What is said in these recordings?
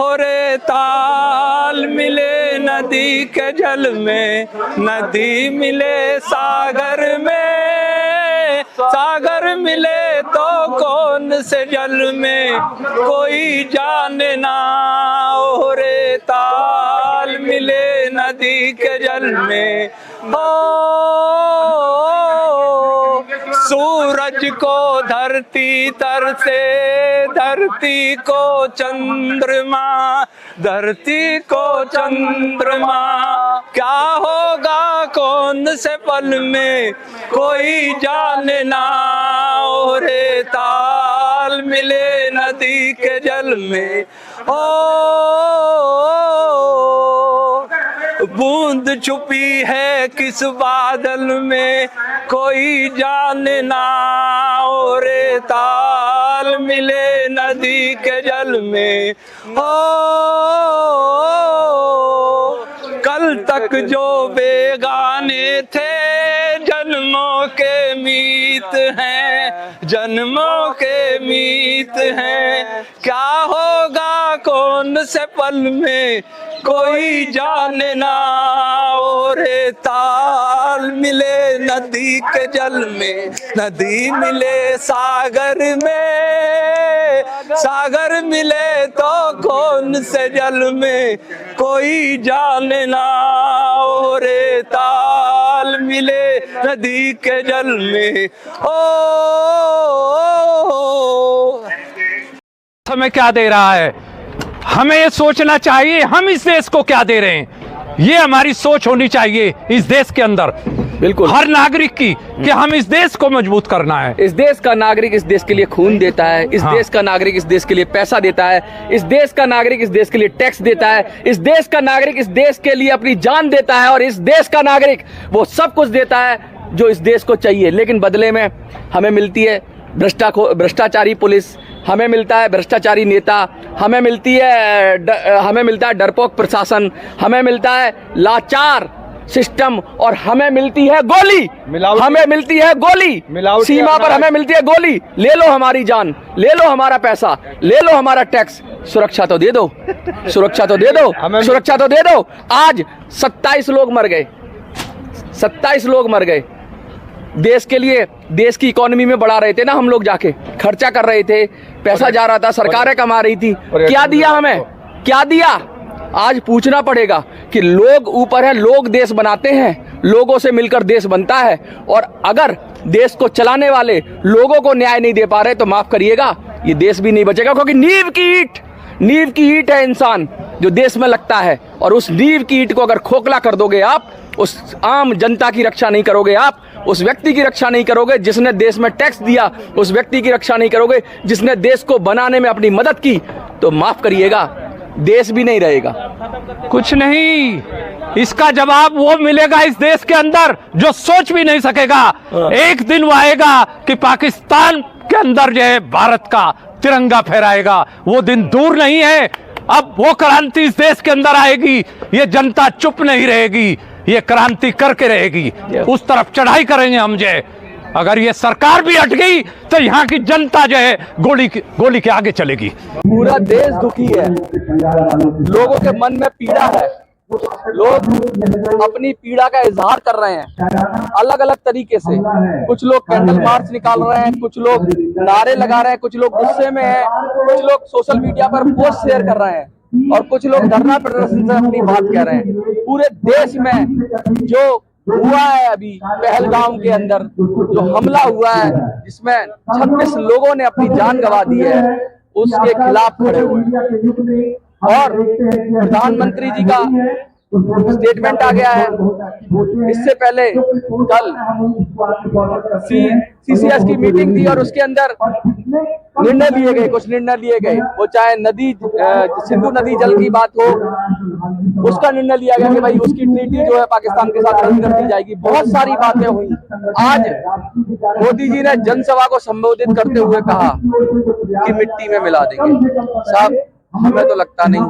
ओहरे ताल मिले नदी के जल में, नदी मिले सागर में, सागर मिले तो कौन से जल में कोई जाने ना। ओहरे ताल मिले नदी के जल में, सूरज को धरती तरसे, धरती को चंद्रमा, धरती को चंद्रमा, क्या होगा कौन से पल में कोई जाने ना। ओहरे ताल मिले नदी के जल में, बूंद छुपी है किस बादल में कोई जाने ना। ओहरे ताल मिले नदी के जल में, कल तक जो बेगाने थे जन्मों के मीत हैं, जन्मों के मीत हैं, क्या होगा कौन से पल में कोई जाने ना। ओहरे ताल मिले नदी के जल में, नदी मिले सागर में, सागर मिले तो कौन से जल में कोई जाने ना। ओहरे ताल मिले नदी के जल में, हमें क्या दे रहा है, हमें ये सोचना चाहिए हम इस देश को क्या दे रहे हैं। ये हमारी सोच होनी चाहिए इस देश के अंदर, बिल्कुल हर नागरिक की, कि हम इस देश को मजबूत करना है। इस देश का नागरिक इस देश के लिए खून देता है, इस देश का नागरिक इस देश के लिए पैसा देता है, इस देश का नागरिक इस देश के लिए टैक्स देता है, इस देश का नागरिक इस देश के लिए अपनी जान देता है, और इस देश का नागरिक वो सब कुछ देता है जो इस देश को चाहिए। लेकिन बदले में हमें मिलती है भ्रष्टाचारी पुलिस, हमें मिलता है भ्रष्टाचारी नेता, हमें मिलता है डरपोक प्रशासन, हमें मिलता है लाचार सिस्टम, और हमें मिलती है गोली, हमें मिलती है गोली सीमा पर, हमें मिलती है गोली। ले लो हमारी जान, ले लो हमारा पैसा, ले लो हमारा टैक्स, सुरक्षा तो दे दो, सुरक्षा तो दे दो, सुरक्षा तो दे दो। आज 27 लोग मर गए, 27 लोग मर गए देश के लिए। देश की इकोनॉमी में बढ़ा रहे थे ना हम लोग, जाके खर्चा कर रहे थे, पैसा जा रहा था, सरकारें कमा रही थी, क्या दिया हमें, क्या दिया। आज पूछना पड़ेगा कि लोग ऊपर है, लोग देश बनाते हैं, लोगों से मिलकर देश बनता है, और अगर देश को चलाने वाले लोगों को न्याय नहीं दे पा रहे तो माफ करिएगा, ये देश भी नहीं बचेगा। क्योंकि नींव की ईंट है इंसान जो देश में लगता है, और उस नींव की ईंट को अगर खोखला कर दोगे आप, उस आम जनता की रक्षा नहीं करोगे आप, उस व्यक्ति की रक्षा नहीं करोगे जिसने देश में टैक्स दिया, उस व्यक्ति की रक्षा नहीं करोगे जिसने देश को बनाने में अपनी मदद की, तो माफ करिएगा देश भी नहीं रहेगा। कुछ नहीं, इसका जवाब वो मिलेगा इस देश के अंदर जो सोच भी नहीं सकेगा। एक दिन वो आएगा कि पाकिस्तान के अंदर जो है भारत का तिरंगा फहराएगा, वो दिन दूर नहीं है। अब वो क्रांति इस देश के अंदर आएगी, ये जनता चुप नहीं रहेगी, ये क्रांति करके रहेगी, उस तरफ चढ़ाई करेंगे हम। जो अगर ये सरकार भी हट गई तो यहाँ की जनता जो है गोली के आगे चलेगी। पूरा देश दुखी है, लोगों के मन में पीड़ा है, लोग अपनी पीड़ा का इजहार कर रहे हैं अलग अलग तरीके से। कुछ लोग कैंडल मार्च निकाल रहे हैं, कुछ लोग नारे लगा रहे हैं, कुछ लोग गुस्से में हैं, कुछ लोग सोशल मीडिया पर पोस्ट शेयर कर रहे हैं, और कुछ लोग धरना प्रदर्शन से अपनी बात कह रहे हैं। पूरे देश में जो हुआ है अभी पहलगाम के अंदर जो हमला हुआ है, जिसमें 26 लोगों ने अपनी जान गंवा दी है, उसके खिलाफ खड़े हुए। और प्रधानमंत्री जी का स्टेटमेंट आ गया है। इससे पहले कल सीसीएस की मीटिंग थी और उसके अंदर निर्णय लिए गए, कुछ निर्णय लिए गए, वो चाहे नदी सिंधु नदी जल की बात हो, उसका निर्णय लिया गया कि भाई उसकी ट्रीटी जो है पाकिस्तान के साथ रद्द कर दी जाएगी। बहुत सारी बातें हुई। आज मोदी जी ने जनसभा को संबोधित करते हुए कहा कि मिट्टी में मिला देंगे। साहब, हमें तो लगता नहीं,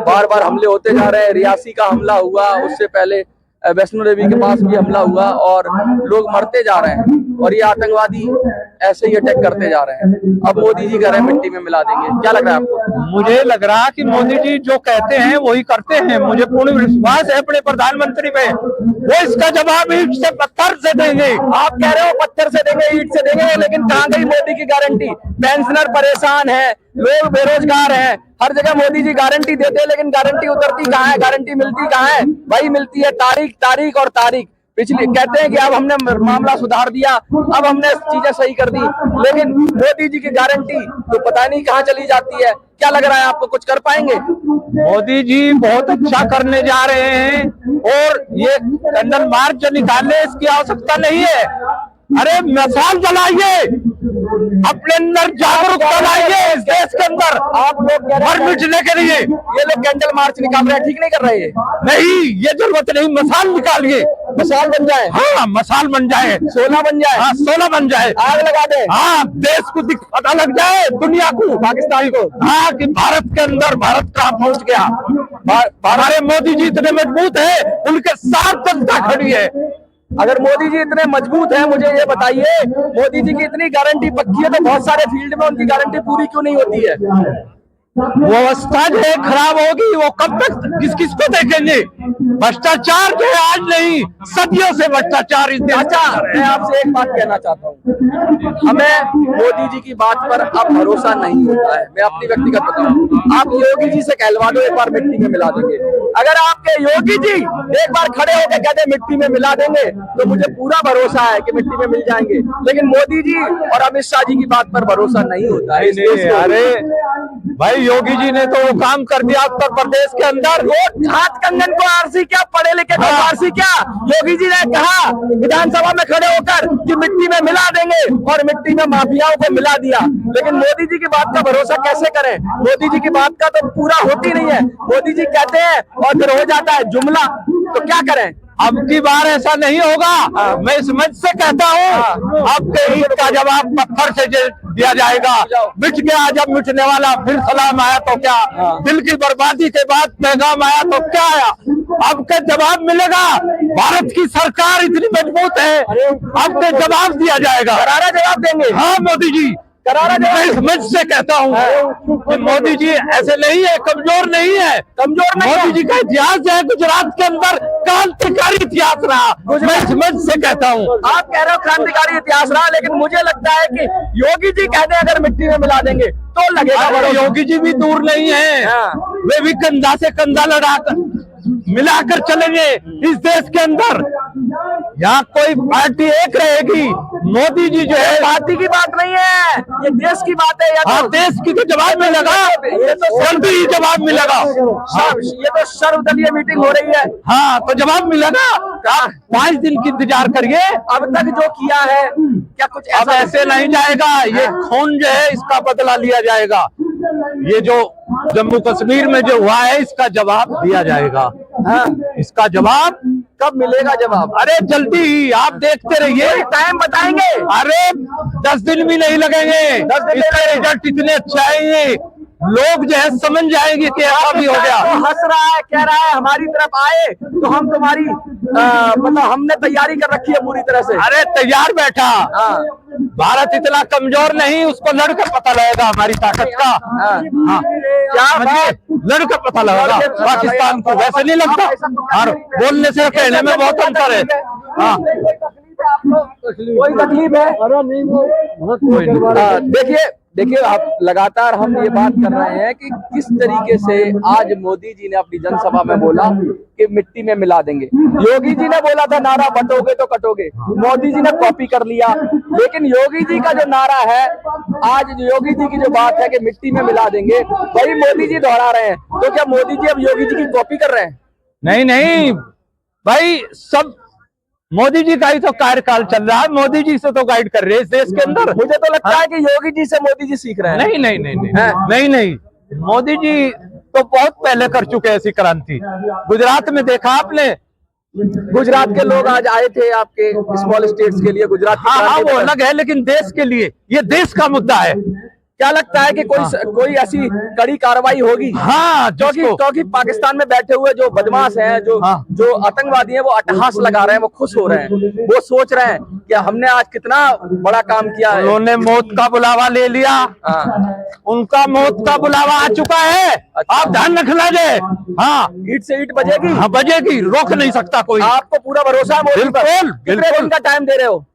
बार बार हमले होते जा रहे हैं। रियासी का हमला हुआ, उससे पहले वैष्णो देवी के पास भी हमला हुआ और लोग मरते जा रहे हैं। और ये आतंकवादी ऐसे ही अटैक करते जा रहे हैं। अब मोदी जी कह रहे हैं मिट्टी में मिला देंगे, क्या लग रहा है आपको? मुझे लग रहा कि मोदी जी जो कहते हैं वही करते हैं। मुझे पूर्ण विश्वास है अपने प्रधानमंत्री पे, वो इसका जवाब ईंट से पत्थर से देंगे। आप कह रहे हो पत्थर से देंगे, ईंट से देंगे, लेकिन कहाँ गई मोदी की गारंटी? पेंशनर परेशान है, लोग बेरोजगार हैं, हर जगह मोदी जी गारंटी देते हैं, लेकिन गारंटी उतरती कहाँ है, गारंटी मिलती कहाँ है? वही मिलती है तारीख, तारीख और तारीख। पिछले कहते हैं कि अब हमने मामला सुधार दिया, अब हमने चीजें सही कर दी, लेकिन मोदी जी की गारंटी तो पता नहीं कहाँ चली जाती है। क्या लग रहा है आपको, कुछ कर पाएंगे? मोदी जी बहुत अच्छा करने जा रहे हैं और ये कैंडल मार्च जो निकालने इसकी आवश्यकता नहीं है। अरे मिसाल जलाइए, अपने अंदर जागरूकता लाइए इस देश के अंदर। आप लोग मर मिटने के लिए ये लोग कैंडल मार्च निकाल रहे हैं, ठीक नहीं कर रहे हैं? नहीं, ये जरूरत नहीं, मिसाल निकालिए, मिसाल बन जाए। हाँ मसाल बन जाए, 16 बन जाए, हाँ 16 बन जाए, आग लगा दे। हाँ देश को पता लग जाए, दुनिया को, पाकिस्तान को, हाँ कि भारत के अंदर भारत कहाँ पहुंच गया। हमारे मोदी जी इतने मजबूत है, उनके साथ जनता खड़ी है। अगर मोदी जी इतने मजबूत हैं, मुझे ये बताइए, मोदी जी की इतनी गारंटी पक्की है तो बहुत सारे फील्ड में उनकी गारंटी पूरी क्यों नहीं होती है? व्यवस्था जो है खराब होगी, वो कब तक किस किस को देखेंगे? भ्रष्टाचार जो है आज नहीं, सदियों से भ्रष्टाचार इस देश। अच्छा, मैं आपसे एक बात कहना चाहता हूँ, हमें मोदी जी की बात पर अब भरोसा नहीं होता है। मैं अपनी व्यक्तिगत बताऊं, आप योगी जी से कहलवा दो एक बार मिट्टी में मिला देंगे। अगर आपके योगी जी एक बार खड़े होकर कहते मिट्टी में मिला देंगे तो मुझे पूरा भरोसा है कि मिट्टी में मिल जाएंगे, लेकिन मोदी जी और अमित शाह जी की बात पर भरोसा नहीं होता है। अरे भाई योगी जी ने तो वो काम कर दिया उत्तर प्रदेश के अंदर। हाथ कंगन को आरसी क्या, पढ़े लिखे को आरसी क्या? योगी जी ने कहा विधानसभा में खड़े होकर कि मिट्टी में मिला देंगे और मिट्टी में माफियाओं को मिला दिया, लेकिन मोदी जी की बात का भरोसा कैसे करें? मोदी जी की बात का तो पूरा होती नहीं है। मोदी जी कहते हैं और फिर हो जाता है जुमला, तो क्या करें? अब की बार ऐसा नहीं होगा। मैं इस मंच से कहता हूँ, आपके ईंट का जवाब पत्थर से दिया जाएगा। मिट गया जब मिटने वाला, फिर सलाम आया तो क्या? दिल की बर्बादी के बाद पैगाम आया तो क्या आया? आपके जवाब मिलेगा। भारत की सरकार इतनी मजबूत है, आपके जवाब दिया जाएगा, करारा जवाब देंगे। हाँ मोदी जी, करारा मैं इस मंच से कहता हूँ कि मोदी जी ऐसे नहीं है, कमजोर नहीं है, कमजोर नहीं। मोदी जी का इतिहास है गुजरात के अंदर क्रांतिकारी इतिहास रहा। मैं इस मंच से कहता हूँ। आप कह रहे हो क्रांतिकारी इतिहास रहा, लेकिन मुझे लगता है कि योगी जी कहते हैं अगर मिट्टी में मिला देंगे तो लगेगा। योगी जी भी दूर नहीं है, वे भी कंधा से कंधा लड़ाकर मिलाकर चलेंगे इस देश के अंदर। यहाँ कोई पार्टी एक रहेगी। मोदी जी जो है, पार्टी की बात नहीं है, ये देश की बात है। हाँ देश की तो जवाब मिलेगा, ये तो जल्दी ही जवाब मिलेगा। ये तो सर्वदलीय मीटिंग हो रही है। हाँ तो जवाब मिलेगा। 5 दिन की इंतजार करिए। अब तक जो किया है क्या कुछ अब ऐसे नहीं जाएगा। ये खून जो है इसका बदला लिया जाएगा। ये जो जम्मू कश्मीर में जो हुआ है इसका जवाब दिया जाएगा। इसका जवाब कब मिलेगा जवाब? अरे जल्दी ही, आप देखते रहिए, टाइम बताएंगे। अरे 10 दिन भी नहीं लगेंगे। 10 दिन इसके रिजल्ट इतने अच्छे आएंगे, लोग जो है समझ जाएंगे कि ऐसा भी हो गया। तो हंस रहा है, कह रहा है हमारी तरफ आए तो हम तुम्हारी मतलब हमने तैयारी कर रखी है पूरी तरह से। अरे तैयार बैठा। भारत इतना कमजोर नहीं, उसको लड़कर पता लगेगा हमारी ताकत का। हाँ क्या लड़कर पता लगेगा पाकिस्तान को, वैसे नहीं लगता। और बोलने से कहने में बहुत अंतर है। हाँ कोई तकलीफ है? देखिए आप लगातार हम ये बात कर रहे हैं कि किस तरीके से आज मोदी जी ने अपनी जनसभा में बोला कि मिट्टी में मिला देंगे। योगी जी ने बोला था नारा बटोगे तो कटोगे, मोदी जी ने कॉपी कर लिया। लेकिन योगी जी का जो नारा है, आज योगी जी की जो बात है कि मिट्टी में मिला देंगे, वही मोदी जी दोहरा रहे हैं। तो क्या मोदी जी अब योगी जी की कॉपी कर रहे हैं? नहीं नहीं भाई, सब मोदी जी का ही तो कार्यकाल चल रहा है। मोदी जी से तो गाइड कर रहे हैं इस देश के अंदर। मुझे तो लगता है कि योगी जी से मोदी जी सीख रहे हैं। नहीं नहीं नहीं नहीं नहीं, मोदी जी तो बहुत पहले कर चुके हैं ऐसी क्रांति। गुजरात में देखा आपने, गुजरात के लोग आज आए थे आपके स्मॉल स्टेट्स के लिए। गुजरात हाँ वो अलग है, लेकिन देश के लिए, ये देश का मुद्दा है। क्या लगता है कि कोई ऐसी कड़ी कार्रवाई होगी? हाँ, क्योंकि पाकिस्तान में बैठे हुए जो बदमाश हैं, जो आतंकवादी हैं, वो अट्टहास लगा रहे हैं, वो खुश हो रहे हैं, वो सोच रहे हैं कि हमने आज कितना बड़ा काम किया है। उन्होंने मौत का बुलावा ले लिया। उनका मौत का बुलावा आ चुका है। आप ध्यान रखना दे। हाँ, ईट से ईट बजेगी। हाँ, बजेगी, रोक नहीं सकता कोई। आपको पूरा भरोसा है मोदी पर? बिल्कुल, कितने दिन का टाइम दे रहे हो?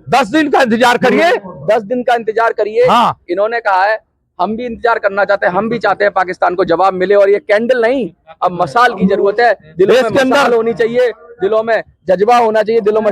10 दिन का इंतजार करिए। 10 दिन का इंतजार करिए। हाँ। इन्होंने कहा है हम भी इंतजार करना चाहते हैं, हम भी चाहते हैं पाकिस्तान को जवाब मिले, और ये कैंडल नहीं, अब मसाल की जरूरत है। दिलों में मसाल होनी चाहिए, दिलों में जज्बा होना चाहिए, दिलों में